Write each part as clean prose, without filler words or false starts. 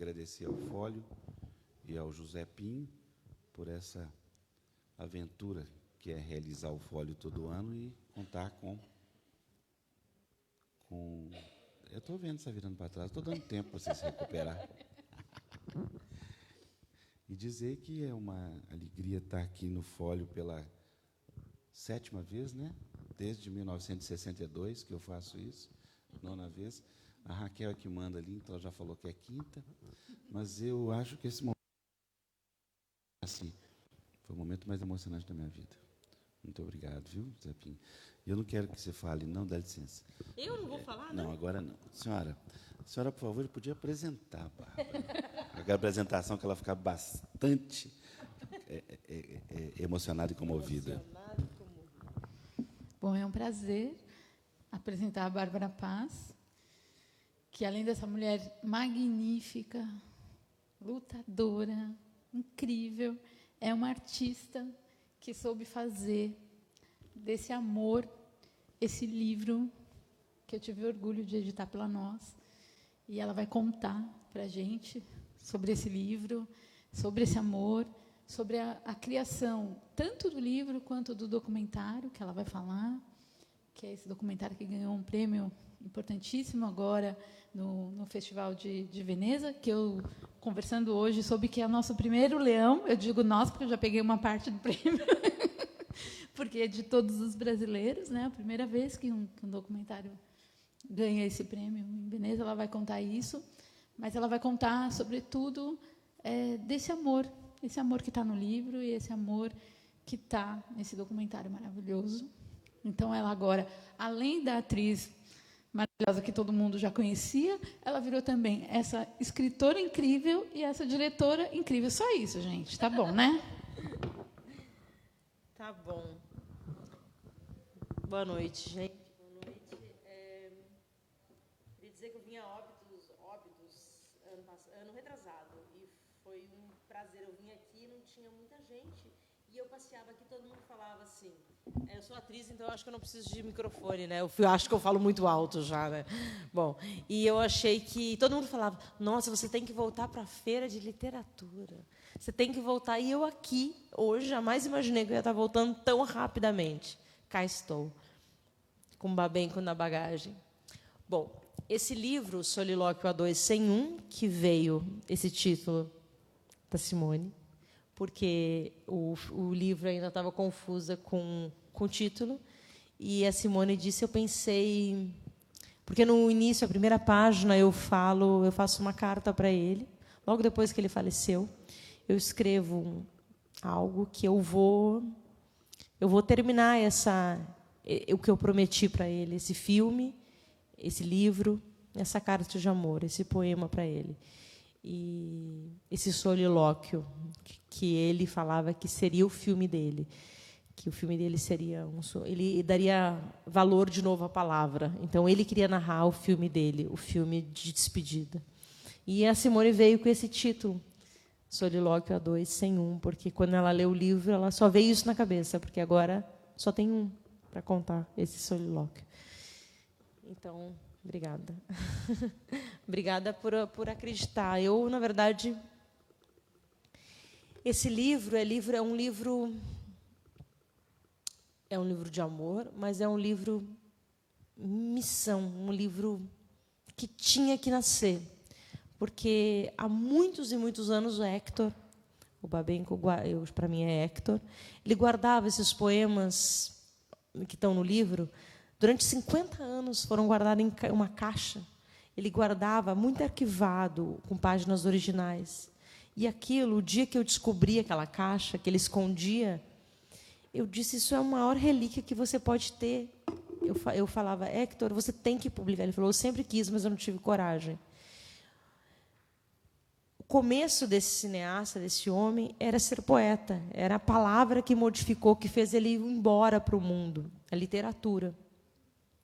agradecer ao Fólio e ao José Pinho por essa aventura que é realizar o Fólio todo ano e contar com eu estou vendo você virando para trás, estou dando tempo para você se recuperar. E dizer que é uma alegria estar aqui no Fólio pela 7ª vez, né? Desde 1962 que eu faço isso, 9ª vez. A Raquel é que manda ali, então ela já falou que é 5ª, mas eu acho que esse momento assim, foi o momento mais emocionante da minha vida. Muito obrigado, viu, Zé Pinho? Eu não quero que você fale, não, dá licença. Eu não vou falar, não? Não, agora não. Senhora, por favor, podia apresentar a Bárbara. Aquela apresentação que ela fica bastante emocionada e comovida. Bom, é um prazer apresentar a Bárbara Paz, que, além dessa mulher magnífica, lutadora, incrível, é uma artista que soube fazer desse amor esse livro que eu tive orgulho de editar pela Nós. E ela vai contar para a gente sobre esse livro, sobre esse amor, sobre a criação, tanto do livro quanto do documentário, que ela vai falar, que é esse documentário que ganhou um prêmio importantíssimo agora no Festival de Veneza, que eu, conversando hoje, soube que é o nosso primeiro leão. Eu digo nós, porque eu já peguei uma parte do prêmio, porque é de todos os brasileiros, né? A primeira vez que um documentário ganha esse prêmio em Veneza. Ela vai contar isso, mas ela vai contar, sobretudo, desse amor, esse amor que está no livro e esse amor que está nesse documentário maravilhoso. Então, ela agora, além da atriz maravilhosa que todo mundo já conhecia, ela virou também essa escritora incrível e essa diretora incrível. Só isso, gente. Tá bom, né? Tá bom. Boa noite, gente. Boa noite. Queria dizer que eu vim a Óbidos ano retrasado, e foi um prazer. Eu vim aqui, não tinha muita gente, e eu passeava aqui, todo mundo falava assim... Eu sou atriz, então eu acho que eu não preciso de microfone, né? Eu acho que eu falo muito alto já, né? Bom, e eu achei que... Todo mundo falava, nossa, você tem que voltar para a feira de literatura. Você tem que voltar. E eu aqui, hoje, jamais imaginei que eu ia estar voltando tão rapidamente. Cá estou, com o Babenco na bagagem. Bom, esse livro, Solilóquio A2 Sem Um, que veio esse título da Simone, porque o livro ainda estava confusa com o título, e a Simone disse, eu pensei... Porque, no início, a primeira página, eu faço uma carta para ele, logo depois que ele faleceu, eu escrevo algo que eu vou terminar o que eu prometi para ele, esse filme, esse livro, essa carta de amor, esse poema para ele. E esse solilóquio que ele falava que seria o filme dele, que o filme dele seria ele daria valor de novo à palavra. Então ele queria narrar o filme dele, o filme de despedida. E a Simone veio com esse título, Solilóquio A2 Sem Um, porque quando ela leu o livro, ela só veio isso na cabeça, porque agora só tem um para contar esse solilóquio. Então, obrigada. Obrigada por acreditar. Eu, na verdade, esse livro é um livro de amor, mas é um livro missão, um livro que tinha que nascer. Porque há muitos e muitos anos o Hector, o Babenco, para mim é Hector, ele guardava esses poemas que estão no livro. Durante 50 anos foram guardados em uma caixa. Ele guardava muito arquivado, com páginas originais. E aquilo, o dia que eu descobri aquela caixa, que ele escondia, eu disse, isso é a maior relíquia que você pode ter. Eu falava, Hector, você tem que publicar. Ele falou, eu sempre quis, mas eu não tive coragem. O começo desse cineasta, desse homem, era ser poeta. Era a palavra que modificou, que fez ele ir embora para o mundo, a literatura.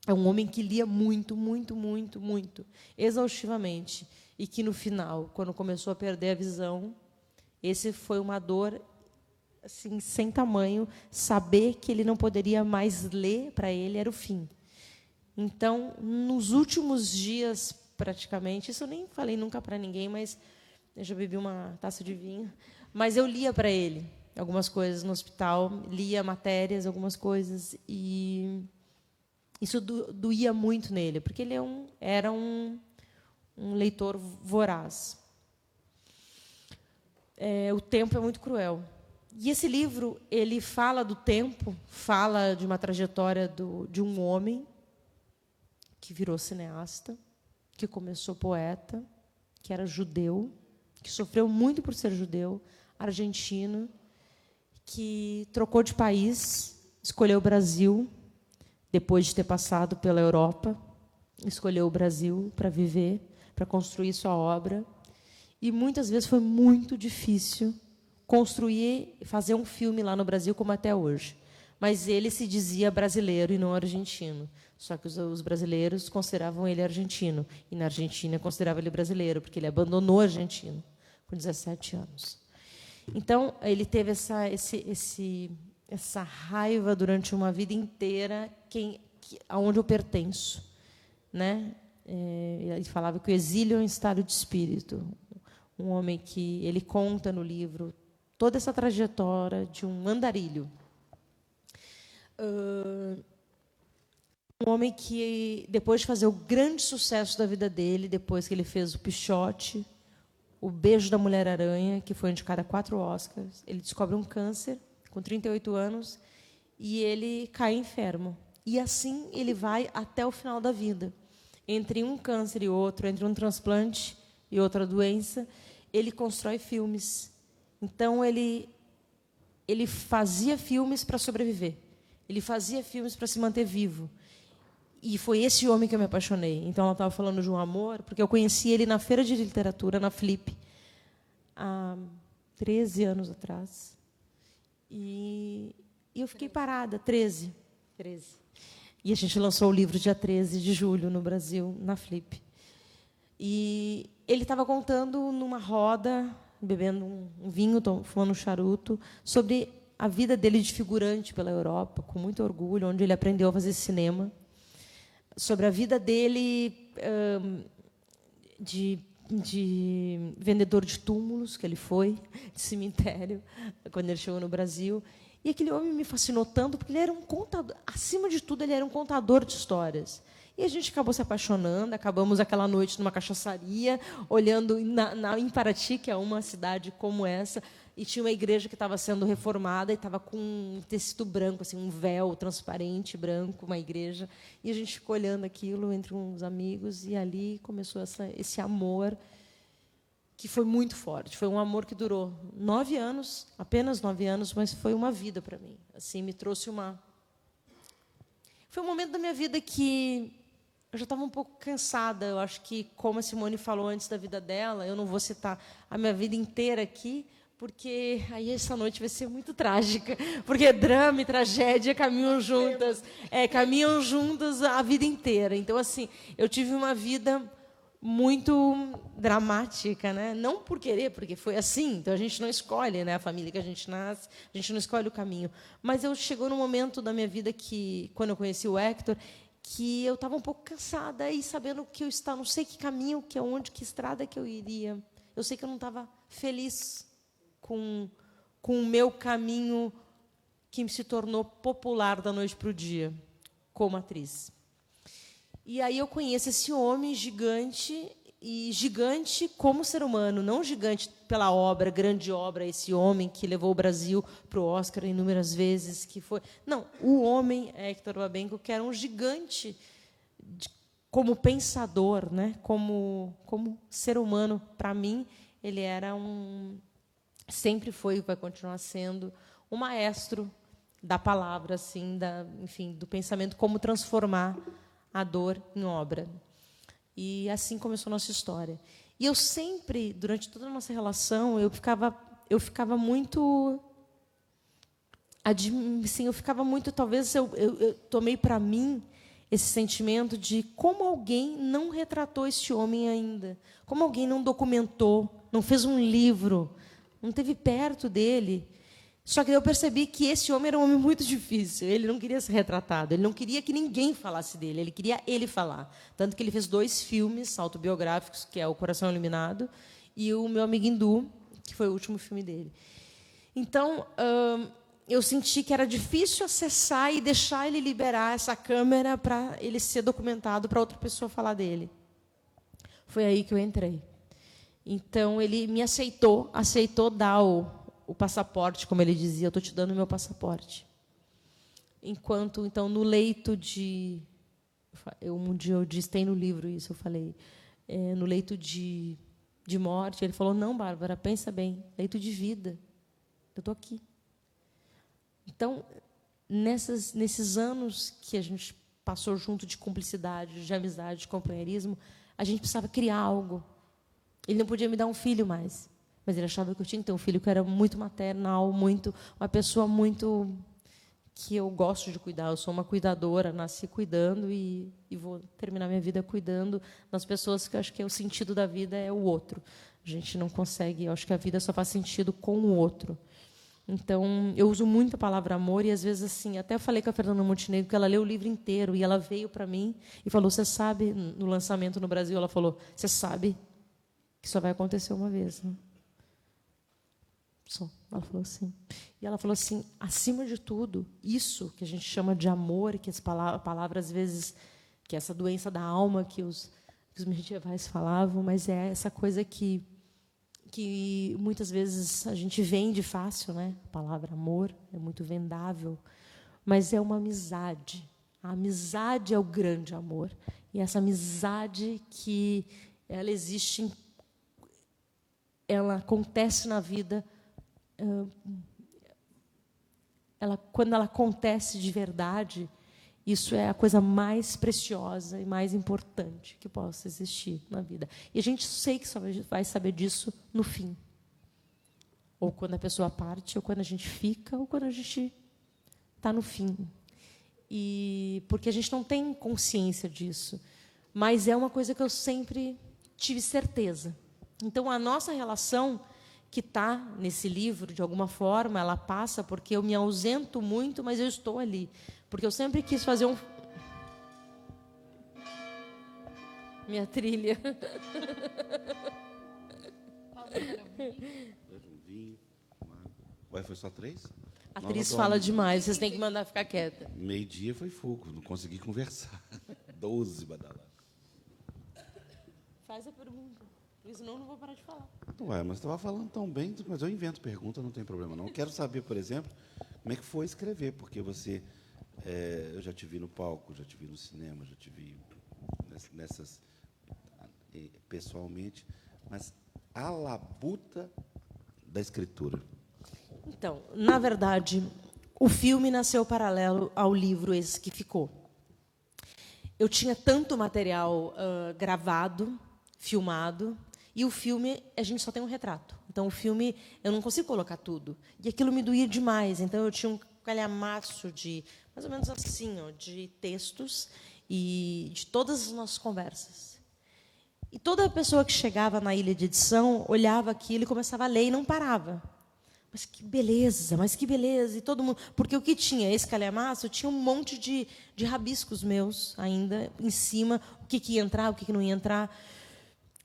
É um homem que lia muito, muito, muito, muito, exaustivamente. E que, no final, quando começou a perder a visão, esse foi uma dor assim, sem tamanho. Saber que ele não poderia mais ler, para ele, era o fim. Então, nos últimos dias, praticamente, isso eu nem falei nunca para ninguém, mas Eu já bebi uma taça de vinho. Mas eu lia para ele algumas coisas no hospital, lia matérias, algumas coisas, e isso doía muito nele, porque ele era um leitor voraz. O tempo é muito cruel. E esse livro, ele fala do tempo, fala de uma trajetória de um homem que virou cineasta, que começou poeta, que era judeu, que sofreu muito por ser judeu, argentino, que trocou de país, escolheu o Brasil, depois de ter passado pela Europa, escolheu o Brasil para viver, para construir sua obra. E muitas vezes foi muito difícil construir e fazer um filme lá no Brasil, como até hoje. Mas ele se dizia brasileiro e não argentino. Só que os brasileiros consideravam ele argentino. E na Argentina consideravam ele brasileiro, porque ele abandonou a Argentina com 17 anos. Então, ele teve essa raiva durante uma vida inteira, aonde eu pertenço. Né? Ele falava que o exílio é um estado de espírito. Um homem que ele conta no livro toda essa trajetória de um andarilho. Um homem que, depois de fazer o grande sucesso da vida dele, depois que ele fez o Pichote, o Beijo da Mulher-Aranha, que foi indicado a 4 Oscars, ele descobre um câncer com 38 anos e ele cai enfermo. E assim ele vai até o final da vida. Entre um câncer e outro, entre um transplante e outra doença, ele constrói filmes. Então, ele fazia filmes para sobreviver. Ele fazia filmes para se manter vivo. E foi esse homem que eu me apaixonei. Então, ela estava falando de um amor, porque eu conheci ele na Feira de Literatura, na Flip, há 13 anos atrás. E eu fiquei parada, 13. E a gente lançou o livro dia 13 de julho, no Brasil, na Flip. E ele estava contando numa roda, bebendo um vinho, fumando um charuto, sobre a vida dele de figurante pela Europa, com muito orgulho, onde ele aprendeu a fazer cinema, sobre a vida dele de vendedor de túmulos, que ele foi, de cemitério, quando ele chegou no Brasil. E aquele homem me fascinou tanto, porque ele era um contador, acima de tudo, ele era um contador de histórias. E a gente acabou se apaixonando, acabamos aquela noite numa cachaçaria, olhando em Paraty, que é uma cidade como essa, e tinha uma igreja que estava sendo reformada e estava com um tecido branco, assim, um véu transparente branco, uma igreja. E a gente ficou olhando aquilo entre uns amigos, e ali começou esse amor, que foi muito forte. Foi um amor que durou 9 anos, apenas 9 anos, mas foi uma vida para mim. Assim, me trouxe Foi um momento da minha vida que eu já estava um pouco cansada. Eu acho que, como a Simone falou antes da vida dela, eu não vou citar a minha vida inteira aqui, porque aí essa noite vai ser muito trágica, porque drama e tragédia caminham juntas, caminham juntas a vida inteira. Então, assim, eu tive uma vida muito dramática, né? Não por querer, porque foi assim. Então a gente não escolhe, né, a família que a gente nasce, a gente não escolhe o caminho. Mas chegou num momento da minha vida que, quando eu conheci o Héctor, que eu estava um pouco cansada e sabendo que eu estava, não sei que caminho, que estrada que eu iria. Eu sei que eu não estava feliz com o meu caminho, que se tornou popular da noite para o dia, como atriz. E aí eu conheço esse homem gigante, e gigante como ser humano, não gigante pela obra, grande obra, esse homem que levou o Brasil para o Oscar inúmeras vezes, que foi... Não, o homem Hector Babenco, que era um gigante como pensador, né? como ser humano. Para mim, ele era sempre foi e vai continuar sendo um maestro da palavra, assim, enfim, do pensamento, como transformar a dor em obra. E assim começou a nossa história. E eu sempre, durante toda a nossa relação, eu ficava muito... Assim, eu ficava muito... Talvez eu tomei para mim esse sentimento de como alguém não retratou esse homem ainda, como alguém não documentou, não fez um livro, não esteve perto dele. Só que eu percebi que esse homem era um homem muito difícil. Ele não queria ser retratado, ele não queria que ninguém falasse dele, ele queria ele falar. Tanto que ele fez 2 filmes autobiográficos, que é O Coração Iluminado e o Meu Amigo Hindu, que foi o último filme dele. Então, eu senti que era difícil acessar e deixar ele liberar essa câmera para ele ser documentado, para outra pessoa falar dele. Foi aí que eu entrei. Então, ele me aceitou dar o passaporte, como ele dizia, eu estou te dando o meu passaporte. Enquanto, então, no leito de... um dia eu disse, tem no livro isso, eu falei, no leito de morte, ele falou, não, Bárbara, pensa bem, leito de vida, eu estou aqui. Então, nesses anos que a gente passou junto de cumplicidade, de amizade, de companheirismo, a gente precisava criar algo. Ele não podia me dar um filho mais, mas ele achava que eu tinha que ter um filho que era muito maternal, uma pessoa muito... que eu gosto de cuidar, eu sou uma cuidadora, nasci cuidando e vou terminar minha vida cuidando das pessoas, que eu acho que o sentido da vida é o outro. A gente não consegue, eu acho que a vida só faz sentido com o outro. Então, eu uso muito a palavra amor e, às vezes, assim, até eu falei com a Fernanda Montenegro, que ela leu o livro inteiro e ela veio para mim e falou, você sabe, no lançamento no Brasil, ela falou, você sabe que só vai acontecer uma vez, né? Só. Ela falou assim. E ela falou assim, acima de tudo, isso que a gente chama de amor, que as palavras, às vezes, que é essa doença da alma que os medievais falavam, mas é essa coisa que muitas vezes a gente vende fácil, né? A palavra amor é muito vendável, mas é uma amizade. A amizade é o grande amor. E essa amizade que ela existe, ela acontece na vida, quando ela acontece de verdade, isso é a coisa mais preciosa e mais importante que possa existir na vida. E a gente sei que só vai saber disso no fim. Ou quando a pessoa parte, ou quando a gente fica, ou quando a gente está no fim. Porque a gente não tem consciência disso. Mas é uma coisa que eu sempre tive certeza. Então, a nossa relação, que está nesse livro, de alguma forma, ela passa porque eu me ausento muito, mas eu estou ali. Porque eu sempre quis fazer minha trilha. Ué, foi só 3? A atriz fala demais, vocês têm que mandar ficar quieta. Meio-dia foi fogo, não consegui conversar. 12 badaladas. Faz a pergunta, porque senão eu não vou parar de falar. Ué, mas você estava falando tão bem, mas eu invento pergunta, não tem problema não. Eu quero saber, por exemplo, como é que foi escrever, porque você... eu já te vi no palco, já te vi no cinema, já te vi nessas pessoalmente, mas a labuta da escritura. Então, na verdade, o filme nasceu paralelo ao livro esse que ficou. Eu tinha tanto material gravado, filmado, e o filme, a gente só tem um retrato. Então, o filme, eu não consigo colocar tudo. E aquilo me doía demais. Então, eu tinha um calhamaço de, mais ou menos assim, de textos e de todas as nossas conversas. E toda pessoa que chegava na ilha de edição olhava aquilo e começava a ler e não parava. Mas que beleza, e todo mundo... Porque o que tinha, esse calhamaço, tinha um monte de rabiscos meus ainda em cima, o que ia entrar, o que não ia entrar.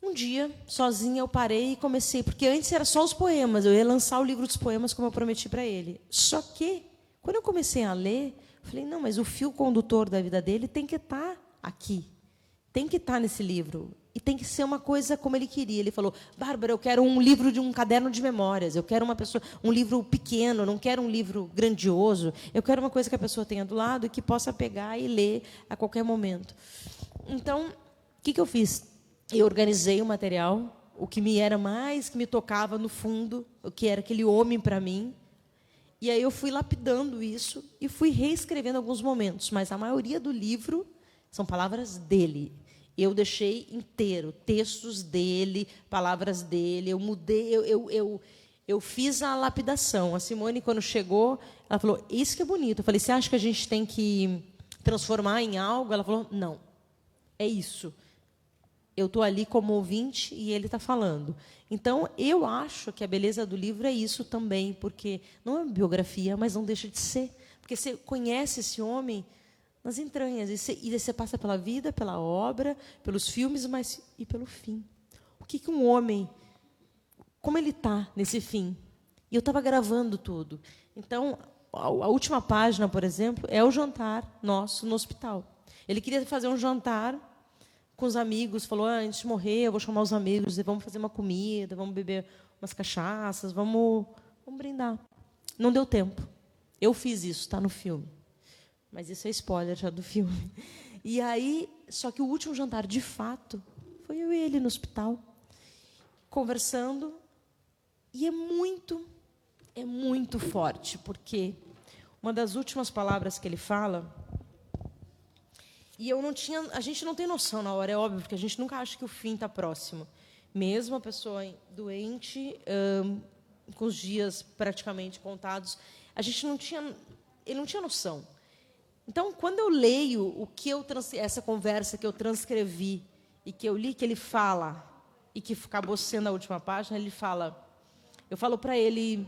Um dia, sozinha, eu parei e comecei, porque antes era só os poemas, eu ia lançar o livro dos poemas como eu prometi para ele. Só que, quando eu comecei a ler, eu falei, não, mas o fio condutor da vida dele tem que estar aqui, tem que estar nesse livro. E tem que ser uma coisa como ele queria. Ele falou, Bárbara, eu quero um livro de um caderno de memórias, eu quero um livro pequeno, eu não quero um livro grandioso, eu quero uma coisa que a pessoa tenha do lado e que possa pegar e ler a qualquer momento. Então, o que eu fiz? Eu organizei o material, o que me tocava no fundo, o que era aquele homem para mim, e aí eu fui lapidando isso e fui reescrevendo alguns momentos, mas a maioria do livro são palavras dele. Eu deixei inteiro, textos dele, palavras dele, eu mudei, eu fiz a lapidação. A Simone, quando chegou, ela falou, isso que é bonito. Eu falei, você acha que a gente tem que transformar em algo? Ela falou, não, é isso. Eu estou ali como ouvinte e ele está falando. Então, eu acho que a beleza do livro é isso também, porque não é uma biografia, mas não deixa de ser. Porque você conhece esse homem nas entranhas, e você passa pela vida, pela obra, pelos filmes, mas e pelo fim. O que um homem como ele está nesse fim. E eu estava gravando tudo. Então, a última página, por exemplo, é o jantar nosso no hospital. Ele queria fazer um jantar com os amigos, falou, antes de morrer, eu vou chamar os amigos, e vamos fazer uma comida, vamos beber umas cachaças, vamos brindar. Não deu tempo. Eu fiz isso, está no filme. Mas isso é spoiler já do filme. E aí, só que o último jantar, de fato, foi eu e ele no hospital, conversando, e é muito forte, porque uma das últimas palavras que ele fala, e a gente não tem noção na hora, é óbvio, porque a gente nunca acha que o fim está próximo. Mesmo a pessoa doente, com os dias praticamente contados, ele não tinha noção. Então, quando eu leio essa conversa que eu transcrevi e que eu li, que ele fala, e que acabou sendo a última página, ele fala, eu falo para ele,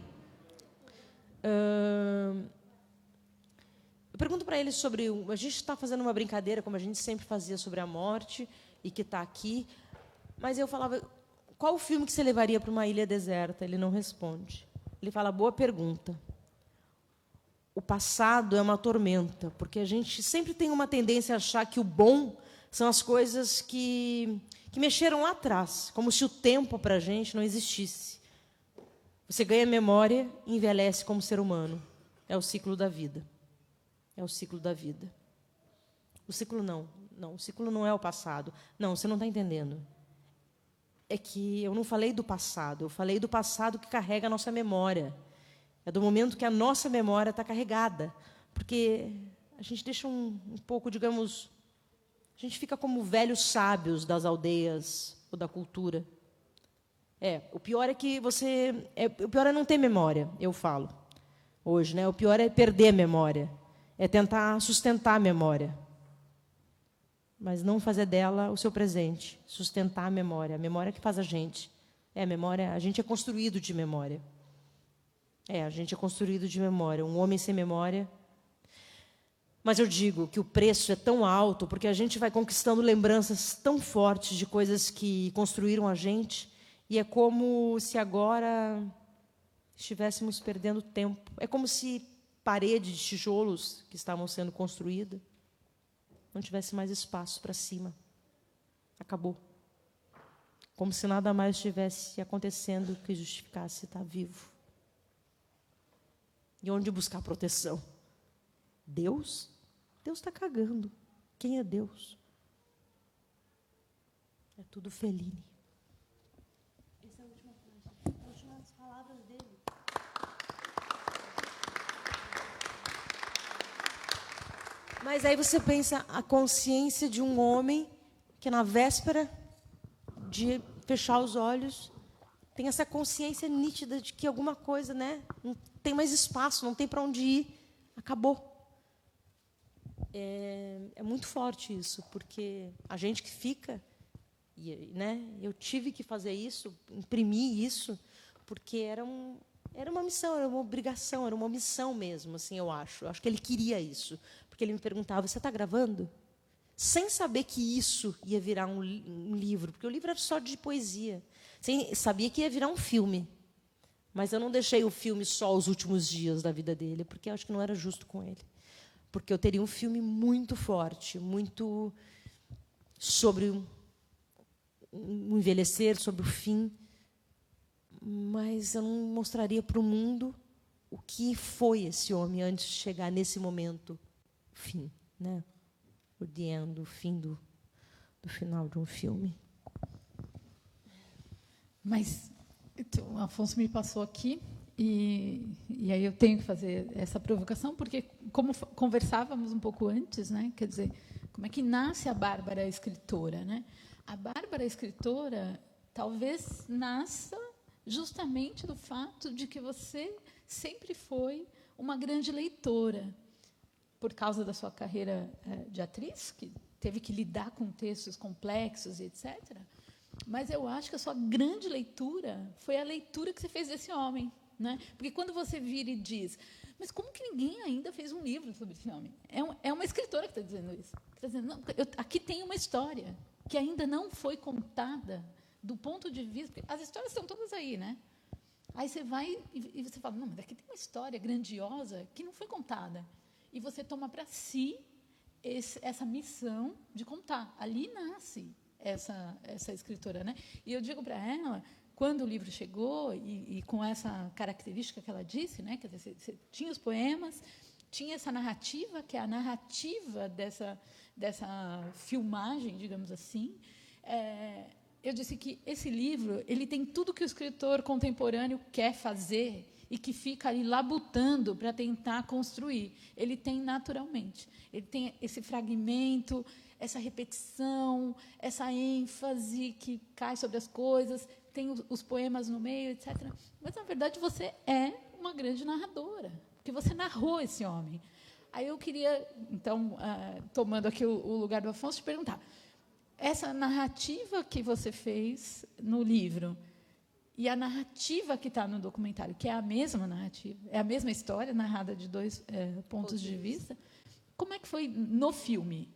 eu pergunto para ele sobre, a gente está fazendo uma brincadeira, como a gente sempre fazia, sobre a morte, e que está aqui, mas eu falava, qual o filme que você levaria para uma ilha deserta? Ele não responde. Ele fala, boa pergunta. O passado é uma tormenta, porque a gente sempre tem uma tendência a achar que o bom são as coisas que mexeram lá atrás, como se o tempo para a gente não existisse. Você ganha memória e envelhece como ser humano. É o ciclo da vida. É o ciclo da vida. O ciclo o ciclo não é o passado. Não, você não está entendendo. É que eu não falei do passado, eu falei do passado que carrega a nossa memória. É do momento que a nossa memória está carregada. Porque a gente deixa um pouco, digamos, a gente fica como velhos sábios das aldeias ou da cultura. O pior é que o pior é não ter memória, eu falo. Hoje, né? O pior é perder a memória. É tentar sustentar a memória. Mas não fazer dela o seu presente. Sustentar a memória que faz a gente. A memória, a gente é construído de memória. A gente é construído de memória. Um homem sem memória. Mas eu digo que o preço é tão alto porque a gente vai conquistando lembranças tão fortes de coisas que construíram a gente, e é como se agora estivéssemos perdendo tempo. É como se paredes de tijolos que estavam sendo construídas não tivesse mais espaço para cima. Acabou. Como se nada mais estivesse acontecendo que justificasse estar vivo. E onde buscar proteção? Deus? Deus está cagando. Quem é Deus? É tudo Fellini. Essa é a última página. As últimas palavras dele. Mas aí você pensa a consciência de um homem que na véspera de fechar os olhos tem essa consciência nítida de que alguma coisa, né, não tem mais espaço, não tem para onde ir, acabou. É muito forte isso, porque a gente que fica, né, eu tive que fazer isso, imprimir isso, porque era uma missão, era uma obrigação, era uma missão mesmo, assim, eu acho. Eu acho que ele queria isso, porque ele me perguntava, você está gravando? Sem saber que isso ia virar um livro, porque o livro era só de poesia. Sabia que ia virar um filme, mas eu não deixei o filme só os últimos dias da vida dele, porque eu acho que não era justo com ele. Porque eu teria um filme muito forte, muito sobre o envelhecer, sobre o fim, mas eu não mostraria para o mundo o que foi esse homem antes de chegar nesse momento, fim, né? O the end, o fim do final de um filme. Mas então, o Afonso me passou aqui, e aí eu tenho que fazer essa provocação, porque, como conversávamos um pouco antes, né, quer dizer, como é que nasce a Bárbara escritora? Né? A Bárbara escritora talvez nasça justamente do fato de que você sempre foi uma grande leitora, por causa da sua carreira de atriz, que teve que lidar com textos complexos e etc., mas eu acho que a sua grande leitura foi a leitura que você fez desse homem. Né? Porque quando você vira e diz, mas como que ninguém ainda fez um livro sobre esse homem? É uma escritora que está dizendo isso. Está dizendo, não, aqui tem uma história que ainda não foi contada do ponto de vista... Porque as histórias estão todas aí, né? Aí você vai e você fala, não, mas aqui tem uma história grandiosa que não foi contada. E você toma para si essa missão de contar. Ali nasce essa escritora, né? E eu digo para ela, quando o livro chegou, e com essa característica que ela disse, né? Quer dizer, você tinha os poemas, tinha essa narrativa, que é a narrativa dessa filmagem, digamos assim. Eu disse que esse livro ele tem tudo que o escritor contemporâneo quer fazer e que fica ali labutando para tentar construir. Ele tem naturalmente. Ele tem esse fragmento, essa repetição, essa ênfase que cai sobre as coisas, tem os poemas no meio, etc. Mas, na verdade, você é uma grande narradora, porque você narrou esse homem. Aí eu queria, então, tomando aqui o lugar do Afonso, te perguntar, essa narrativa que você fez no livro e a narrativa que está no documentário, que é a mesma narrativa, é a mesma história narrada de dois pontos de vista, como é que foi no filme,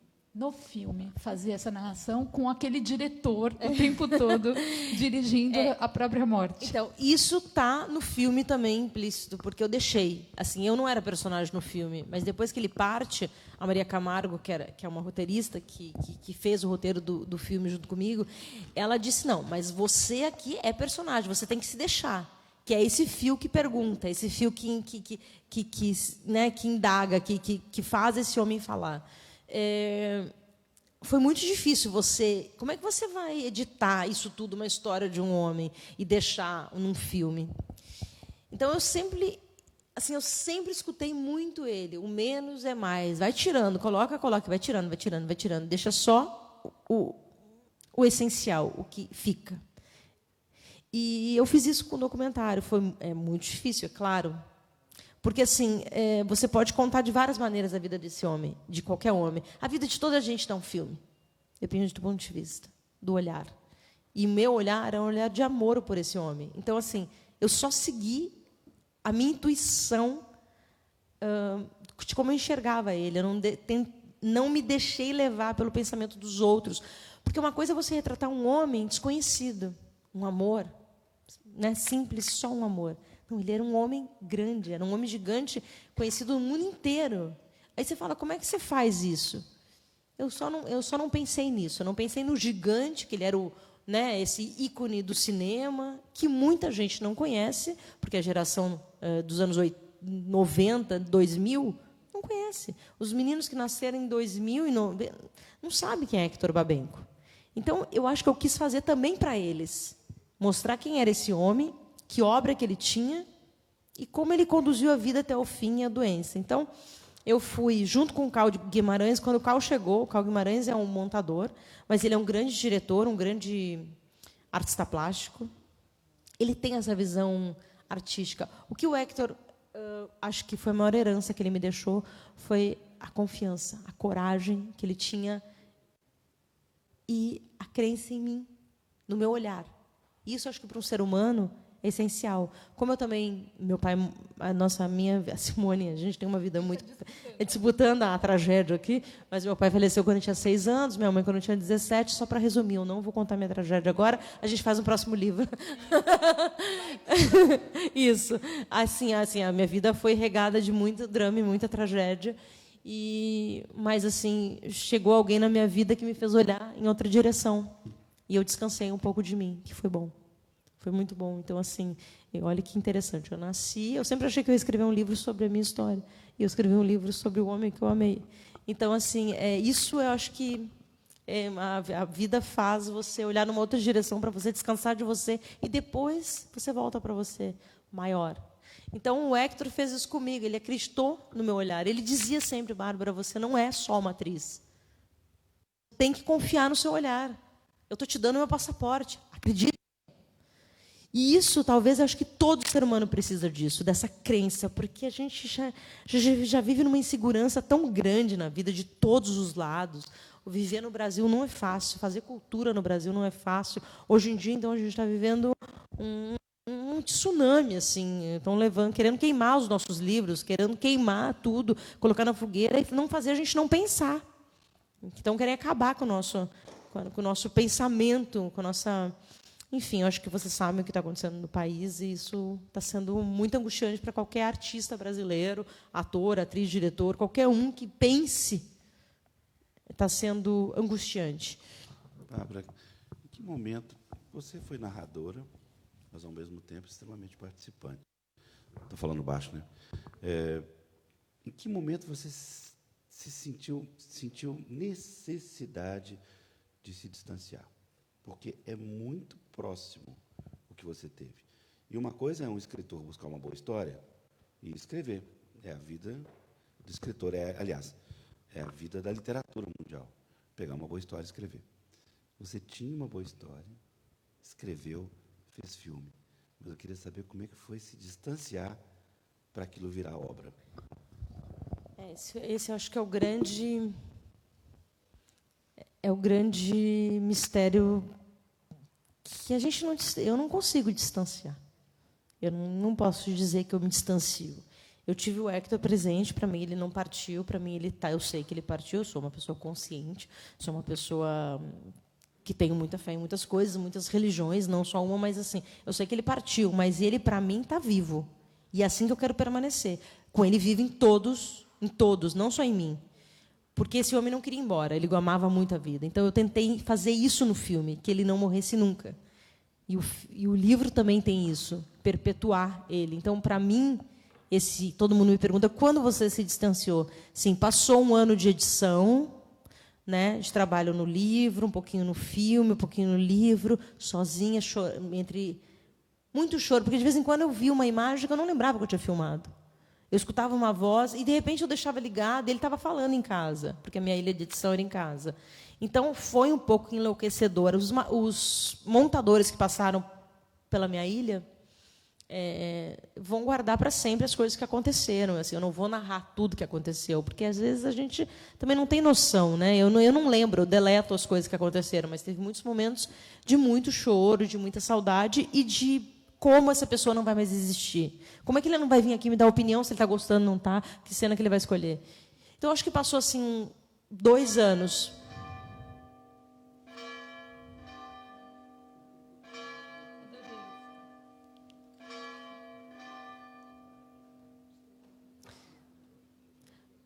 fazer essa narração com aquele diretor o tempo todo dirigindo a própria morte? Então, isso está no filme também implícito, porque eu deixei. Assim, eu não era personagem no filme, mas depois que ele parte, a Maria Camargo, que é uma roteirista que fez o roteiro do filme junto comigo, ela disse, não, mas você aqui é personagem, você tem que se deixar. Que é esse fio que pergunta, esse fio que indaga, que faz esse homem falar. Foi muito difícil você... Como é que você vai editar isso tudo, uma história de um homem, e deixar num filme? Então, eu sempre escutei muito ele. O menos é mais. Vai tirando, coloca, vai tirando. Deixa só o essencial, o que fica. E eu fiz isso com o documentário. Foi muito difícil, é claro. Porque, assim, você pode contar de várias maneiras a vida desse homem, de qualquer homem. A vida de toda a gente dá um filme. Depende do ponto de vista, do olhar. E o meu olhar é um olhar de amor por esse homem. Então, assim, eu só segui a minha intuição de como eu enxergava ele. Eu não me deixei levar pelo pensamento dos outros. Porque uma coisa é você retratar um homem desconhecido, um amor, né, simples, só um amor. Não, ele era um homem grande, era um homem gigante, conhecido no mundo inteiro. Aí você fala, como é que você faz isso? Eu só não pensei nisso. Eu não pensei no gigante, que ele era esse ícone do cinema, que muita gente não conhece, porque a geração dos anos 90, 2000, não conhece. Os meninos que nasceram em 2000 não sabem quem é Hector Babenco. Então, eu acho que eu quis fazer também para eles. Mostrar quem era esse homem, que obra que ele tinha e como ele conduziu a vida até o fim e a doença. Então, eu fui junto com o Carl Guimarães. Quando o Carl chegou, o Carl Guimarães é um montador, mas ele é um grande diretor, um grande artista plástico. Ele tem essa visão artística. O que o Hector, acho que foi a maior herança que ele me deixou, foi a confiança, a coragem que ele tinha e a crença em mim, no meu olhar. Isso, acho que, para um ser humano, é essencial. Como eu também, meu pai, a Simone, a gente tem uma vida muito disputando a tragédia aqui, mas meu pai faleceu quando eu tinha 6 anos, minha mãe quando eu tinha 17, só para resumir, eu não vou contar minha tragédia agora, a gente faz um próximo livro. Isso. Assim, a minha vida foi regada de muito drama e muita tragédia, mas assim, chegou alguém na minha vida que me fez olhar em outra direção, e eu descansei um pouco de mim, que foi bom. Foi muito bom. Então, assim, olha que interessante. Eu sempre achei que eu ia escrever um livro sobre a minha história. E eu escrevi um livro sobre o homem que eu amei. Então, assim, isso eu acho que a vida faz você olhar numa outra direção para você descansar de você e depois você volta para você maior. Então, o Hector fez isso comigo. Ele acreditou no meu olhar. Ele dizia sempre, Bárbara, você não é só uma atriz. Tem que confiar no seu olhar. Eu estou te dando meu passaporte. Acredite. E isso, talvez, acho que todo ser humano precisa disso, dessa crença, porque a gente já vive numa insegurança tão grande na vida, de todos os lados. O viver no Brasil não é fácil, fazer cultura no Brasil não é fácil. Hoje em dia, então, a gente está vivendo um tsunami, assim, estão querendo queimar os nossos livros, querendo queimar tudo, colocar na fogueira e não fazer a gente não pensar. Então, querem acabar com o nosso pensamento, com a nossa Enfim, eu acho que vocês sabem o que está acontecendo no país e isso está sendo muito angustiante para qualquer artista brasileiro, ator, atriz, diretor, qualquer um que pense, está sendo angustiante. Bárbara, em que momento você foi narradora, mas, ao mesmo tempo, extremamente participante? Estou falando baixo, né? Em que momento você se sentiu necessidade de se distanciar? Porque é muito próximo o que você teve. E uma coisa é um escritor buscar uma boa história e escrever. É a vida do escritor, aliás, é a vida da literatura mundial. Pegar uma boa história e escrever. Você tinha uma boa história, escreveu, fez filme. Mas eu queria saber como é que foi se distanciar para aquilo virar obra. Esse eu acho que é o grande mistério que eu não consigo distanciar. Eu não posso dizer que eu me distancio. Eu tive o Hector presente, para mim ele não partiu, para mim ele está. Eu sei que ele partiu, eu sou uma pessoa consciente, sou uma pessoa que tenho muita fé em muitas coisas, muitas religiões, não só uma, mas assim, eu sei que ele partiu, mas ele para mim está vivo. E é assim que eu quero permanecer. Com ele vivo em todos, não só em mim. Porque esse homem não queria ir embora, ele amava muito a vida. Então, eu tentei fazer isso no filme, que ele não morresse nunca. E o livro também tem isso, perpetuar ele. Então, para mim, todo mundo me pergunta, quando você se distanciou? Sim, passou um ano de edição, né, de trabalho no livro, um pouquinho no filme, um pouquinho no livro, sozinha, entre muito choro, porque, de vez em quando, eu via uma imagem que eu não lembrava que eu tinha filmado. Eu escutava uma voz e, de repente, eu deixava ligado e ele estava falando em casa, porque a minha ilha de edição era em casa. Então, foi um pouco enlouquecedor. Os montadores que passaram pela minha ilha vão guardar para sempre as coisas que aconteceram. Assim, eu não vou narrar tudo que aconteceu, porque, às vezes, a gente também não tem noção. Né? Eu não lembro, eu deleto as coisas que aconteceram, mas teve muitos momentos de muito choro, de muita saudade e de como essa pessoa não vai mais existir. Como é que ele não vai vir aqui me dar opinião se ele está gostando ou não está? Que cena que ele vai escolher? Então, acho que passou assim 2 anos.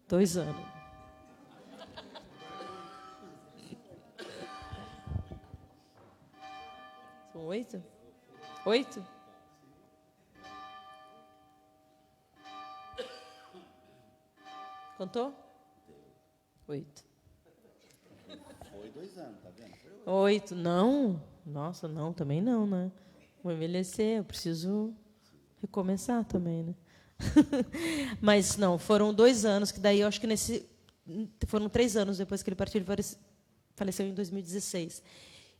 Dois anos. São 8? 8? Contou? 8. Foi 2 anos, tá vendo? 8, não. Nossa, não, também não, né? Vou envelhecer, eu preciso recomeçar também, né? Mas não, foram 2 anos, que daí eu acho que foram 3 anos depois que ele partiu, ele faleceu em 2016.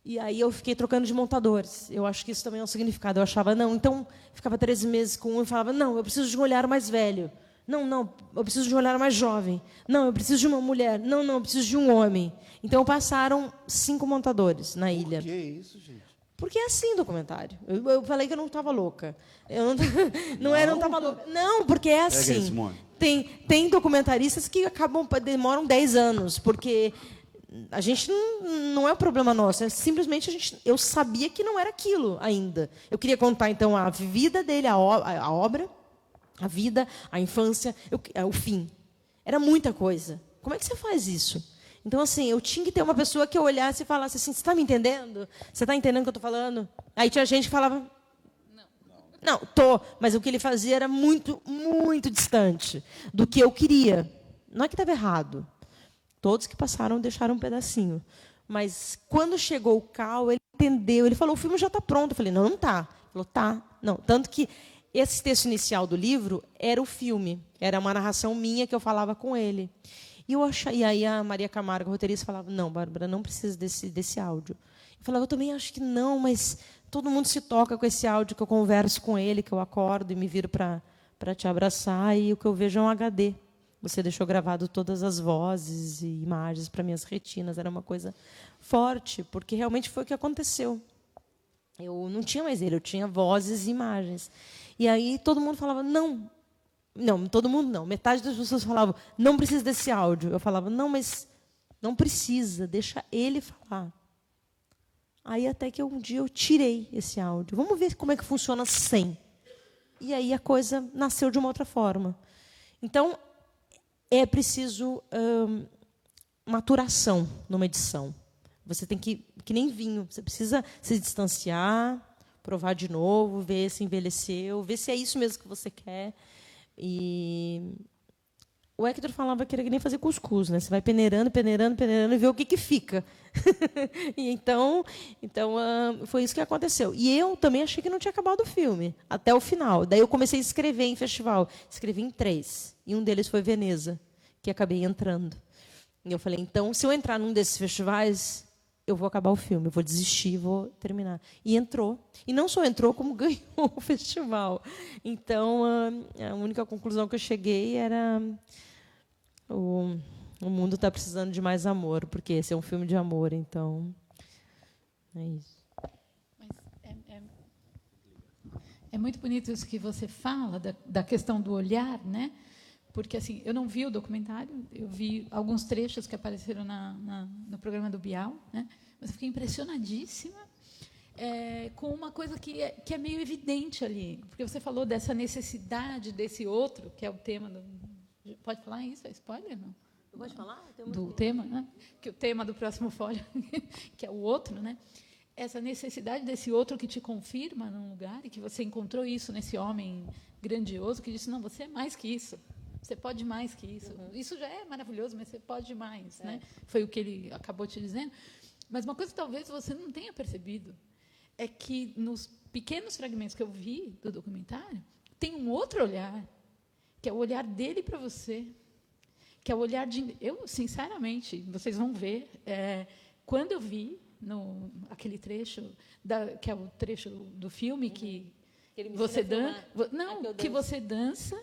E aí eu fiquei trocando de montadores. Eu acho que isso também é um significado. Eu achava, não, então ficava 13 meses com um e falava, não, eu preciso de um olhar mais velho. Não, eu preciso de um olhar mais jovem. Não, eu preciso de uma mulher. Não, eu preciso de um homem. Então, passaram 5 montadores na ilha. Por que isso, gente? Porque é assim o documentário. Eu falei que eu não estava louca. Eu não estava louca. Não, porque é assim. Tem documentaristas que demoram 10 anos, porque a gente não é um problema nosso. Simplesmente eu sabia que não era aquilo ainda. Eu queria contar, então, a vida dele, a obra, a vida, a infância, o fim. Era muita coisa. Como é que você faz isso? Então, assim, eu tinha que ter uma pessoa que eu olhasse e falasse assim, você está me entendendo? Você está entendendo o que eu estou falando? Aí tinha gente que falava, não, estou. Mas o que ele fazia era muito, muito distante do que eu queria. Não é que estava errado. Todos que passaram deixaram um pedacinho. Mas, quando chegou o Cal, ele entendeu. Ele falou, o filme já está pronto. Eu falei, não está. Ele falou, tá. Não. Tanto que esse texto inicial do livro era o filme. Era uma narração minha que eu falava com ele. E aí a Maria Camargo, a roteirista, falava, não, Bárbara, não precisa desse áudio. Eu falava, eu também acho que não, mas todo mundo se toca com esse áudio, que eu converso com ele, que eu acordo e me viro para te abraçar, e o que eu vejo é um HD. Você deixou gravado todas as vozes e imagens para minhas retinas. Era uma coisa forte, porque realmente foi o que aconteceu. Eu não tinha mais ele, eu tinha vozes e imagens. E aí todo mundo falava, não, todo mundo não. Metade das pessoas falavam, não precisa desse áudio. Eu falava, não, mas não precisa, deixa ele falar. Aí até que um dia eu tirei esse áudio. Vamos ver como é que funciona sem. E aí a coisa nasceu de uma outra forma. Então, é preciso maturação numa edição. Você tem que nem vinho, você precisa se distanciar, provar de novo, ver se envelheceu, ver se é isso mesmo que você quer. E o Hector falava que era que nem fazer cuscuz, né? Você vai peneirando e vê o que fica. E então foi isso que aconteceu. E eu também achei que não tinha acabado o filme, até o final. Daí eu comecei a escrever em festival. Escrevi em 3. E um deles foi Veneza, que acabei entrando. E eu falei, então, se eu entrar num desses festivais, eu vou acabar o filme, eu vou desistir, vou terminar. E entrou. E não só entrou, como ganhou o festival. Então, a única conclusão que eu cheguei era o mundo está precisando de mais amor, porque esse é um filme de amor, então é isso. Mas é muito bonito isso que você fala, da questão do olhar, né? Porque assim, eu não vi o documentário, eu vi alguns trechos que apareceram no programa do Bial, né? Mas eu fiquei impressionadíssima com uma coisa que é meio evidente ali, porque você falou dessa necessidade desse outro, que é o tema do... Pode falar isso? É spoiler, não? Pode falar? Do tema, né? Que o tema do próximo folho, que é o outro, né? Essa necessidade desse outro que te confirma num lugar, e que você encontrou isso nesse homem grandioso que disse, não, você é mais que isso. Você pode mais que isso. Isso já é maravilhoso, mas você pode mais. Né? Foi o que ele acabou te dizendo. Mas uma coisa que talvez você não tenha percebido é que, nos pequenos fragmentos que eu vi do documentário, tem um outro olhar, que é o olhar dele para você, que é o olhar de... Eu, sinceramente, vocês vão ver, quando eu vi aquele trecho, que é o trecho do filme que você dança... Não, que você dança...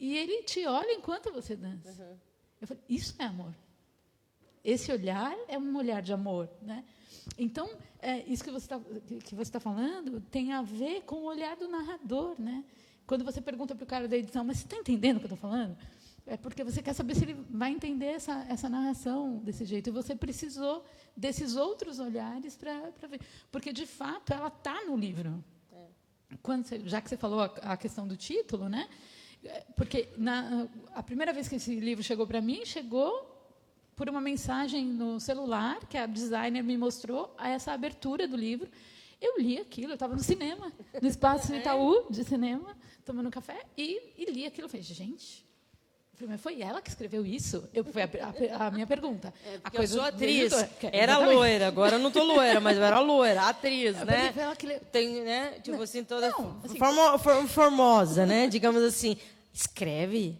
E ele te olha enquanto você dança. Eu falei, isso é amor. Esse olhar é um olhar de amor. Né? Então, isso que você está falando tem a ver com o olhar do narrador. Né? Quando você pergunta para o cara da edição, mas você está entendendo o que eu estou falando? É porque você quer saber se ele vai entender essa narração desse jeito. E você precisou desses outros olhares para ver. Porque, de fato, ela está no livro. Já que você falou a questão do título, né? Porque a primeira vez que esse livro chegou para mim, chegou por uma mensagem no celular, que a designer me mostrou essa abertura do livro. Eu li aquilo, eu estava no cinema, no Espaço Itaú de cinema, tomando café, e li aquilo. Eu falei, gente, mas foi ela que escreveu isso? Foi a minha pergunta. Eu sou atriz, era loira, agora eu não estou loira, mas eu era loira, atriz, né? Tem, né? Tipo assim, toda formosa, né? Digamos assim, escreve,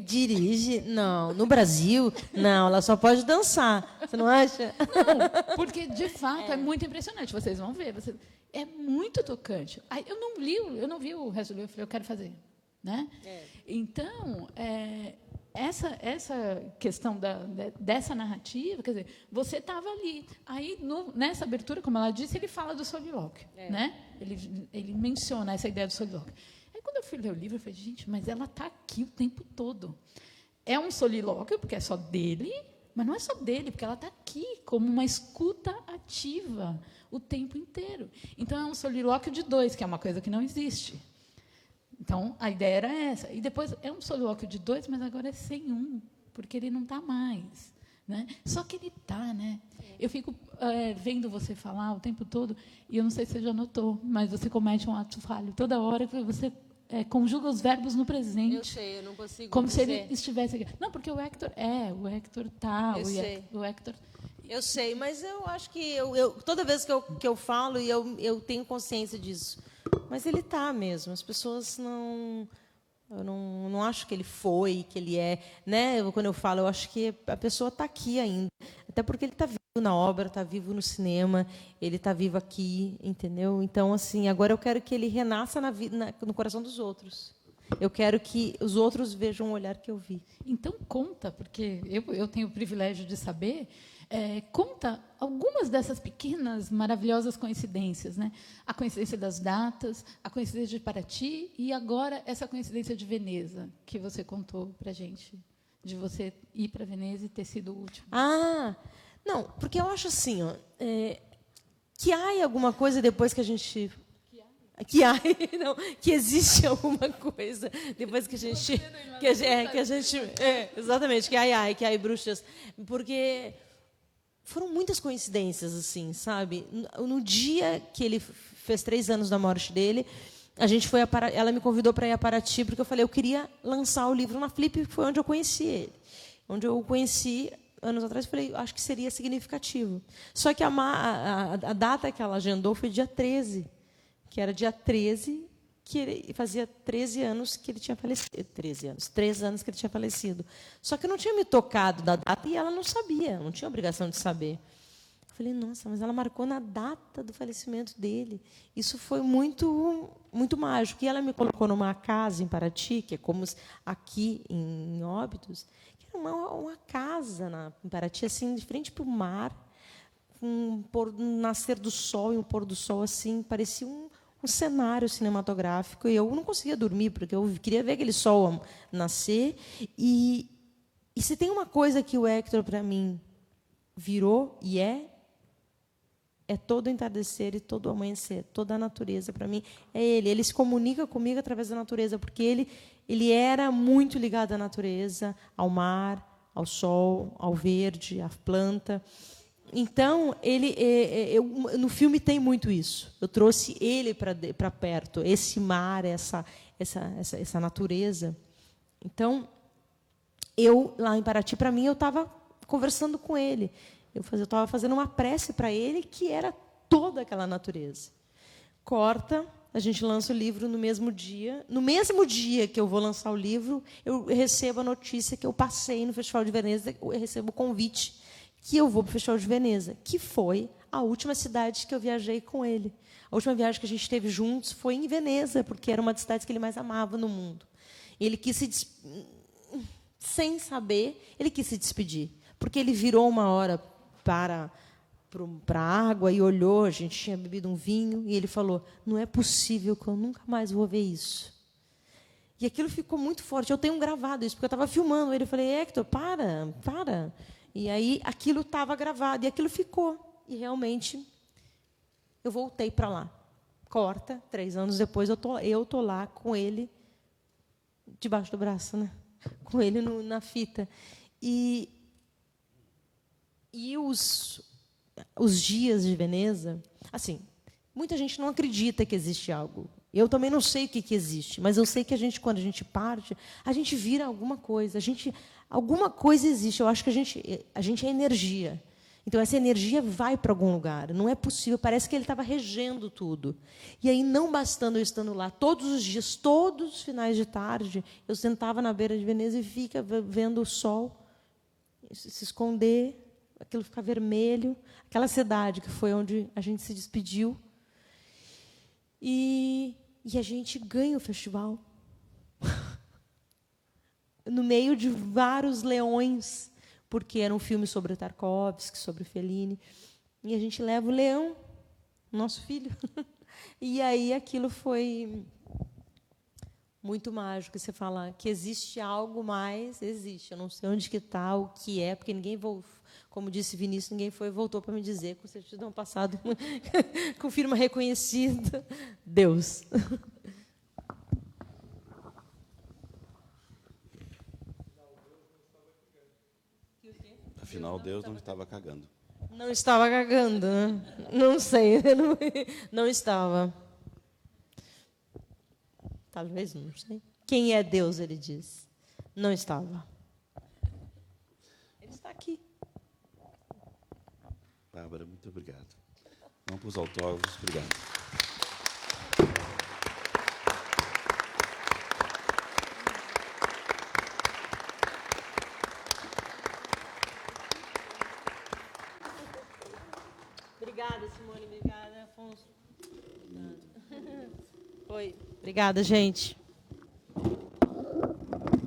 dirige, não. No Brasil, não, ela só pode dançar, você não acha? Não, porque, de fato, é muito impressionante, vocês vão ver, é muito tocante. Eu não vi o resto do livro, eu falei, eu quero fazer. Né? Então, essa questão dessa narrativa, quer dizer, você estava ali. Aí, nessa abertura, como ela disse, ele fala do solilóquio. Né? Ele menciona essa ideia do solilóquio. Aí, quando eu fui ler o livro, eu falei, gente, mas ela está aqui o tempo todo. É um solilóquio, porque é só dele, mas não é só dele, porque ela está aqui como uma escuta ativa o tempo inteiro. Então, é um solilóquio de 2, que é uma coisa que não existe. Então, a ideia era essa. E depois é um solilóquio de 2, mas agora é sem um, porque ele não está mais. Né? Só que ele está. Né? Eu fico vendo você falar o tempo todo, e eu não sei se você já notou, mas você comete um ato falho toda hora que você conjuga os verbos no presente. Eu sei, eu não consigo como dizer. Se ele estivesse aqui. Não, porque o Hector está. O Hector... Eu sei, mas eu acho que toda vez que eu falo, eu tenho consciência disso. Mas ele está mesmo. As pessoas não... Eu não acho que ele foi, que ele é... Né? Quando eu falo, eu acho que a pessoa está aqui ainda. Até porque ele está vivo na obra, está vivo no cinema, ele está vivo aqui, entendeu? Então, assim, agora eu quero que ele renasça no coração dos outros. Eu quero que os outros vejam o olhar que eu vi. Então, conta, porque eu tenho o privilégio de saber... conta algumas dessas pequenas, maravilhosas coincidências. Né? A coincidência das datas, a coincidência de Paraty e, agora, essa coincidência de Veneza, que você contou para a gente, de você ir para Veneza e ter sido o último. Não, porque eu acho assim, que há alguma coisa depois que a gente... que existe alguma coisa depois que a gente... exatamente, que há bruxas. Porque foram muitas coincidências, assim, sabe? No dia que ele fez 3 anos da morte dele, a gente foi ela me convidou para ir a Paraty, porque eu falei, eu queria lançar o livro na Flip, que foi onde eu conheci ele. Onde eu o conheci anos atrás, falei, acho que seria significativo. Só que a data que ela agendou foi dia 13, que era dia 13, que ele fazia 13 anos que ele tinha falecido. 3 anos que ele tinha falecido. Só que eu não tinha me tocado da data e ela não sabia, não tinha obrigação de saber. Eu falei, nossa, mas ela marcou na data do falecimento dele. Isso foi muito, muito mágico. E ela me colocou numa casa em Paraty, que é como aqui em Óbidos, que era uma casa em Paraty, assim, de frente para o mar, um nascer do sol e um pôr do sol, assim, parecia um cenário cinematográfico. E eu não conseguia dormir, porque eu queria ver aquele sol nascer. E se tem uma coisa que o Hector, para mim, virou e é todo o entardecer e todo o amanhecer, toda a natureza, para mim, é ele. Ele se comunica comigo através da natureza, porque ele era muito ligado à natureza, ao mar, ao sol, ao verde, à planta. Então, no filme tem muito isso. Eu trouxe ele para perto, esse mar, essa natureza. Então, lá em Paraty, para mim, eu estava conversando com ele. Eu estava fazendo uma prece para ele, que era toda aquela natureza. Corta, a gente lança o livro no mesmo dia. No mesmo dia que eu vou lançar o livro, eu recebo a notícia que eu passei no Festival de Veneza, eu recebo o convite que eu vou para o Festival de Veneza, que foi a última cidade que eu viajei com ele. A última viagem que a gente teve juntos foi em Veneza, porque era uma das cidades que ele mais amava no mundo. Ele quis sem saber, ele quis se despedir, porque ele virou uma hora para a água e olhou, a gente tinha bebido um vinho, e ele falou, não é possível que eu nunca mais vou ver isso. E aquilo ficou muito forte. Eu tenho gravado isso, porque eu estava filmando ele. Eu falei, Hector, para. E aí aquilo estava gravado, e aquilo ficou. E realmente eu voltei para lá. Corta, 3 anos depois, eu tô lá com ele, debaixo do braço, né? Com ele na fita. E os dias de Veneza, assim, muita gente não acredita que existe algo. Eu também não sei o que existe, mas eu sei que quando a gente parte, a gente vira alguma coisa. Alguma coisa existe. Eu acho que a gente é energia. Então, essa energia vai para algum lugar. Não é possível. Parece que ele estava regendo tudo. E aí, não bastando eu estando lá todos os dias, todos os finais de tarde, eu sentava na beira de Veneza e fica vendo o sol se esconder, aquilo ficar vermelho. Aquela cidade que foi onde a gente se despediu. E a gente ganha o festival. No meio de vários leões, porque era um filme sobre Tarkovsky, sobre Fellini. E a gente leva o leão, nosso filho. E aí aquilo foi muito mágico. Você fala que existe algo mais, existe. Eu não sei onde que está, o que é, porque ninguém, como disse Vinícius, ninguém voltou para me dizer, com certidão passado, com firma reconhecida. Deus. Afinal, Deus não estava cagando. Não estava cagando, né? Não sei. Não estava. Talvez, não sei. Quem é Deus, ele diz. Não estava. Ele está aqui. Bárbara, muito obrigado. Vamos para os autógrafos. Obrigado. Obrigada, Simone. Obrigada, Afonso. Foi. Obrigada, gente.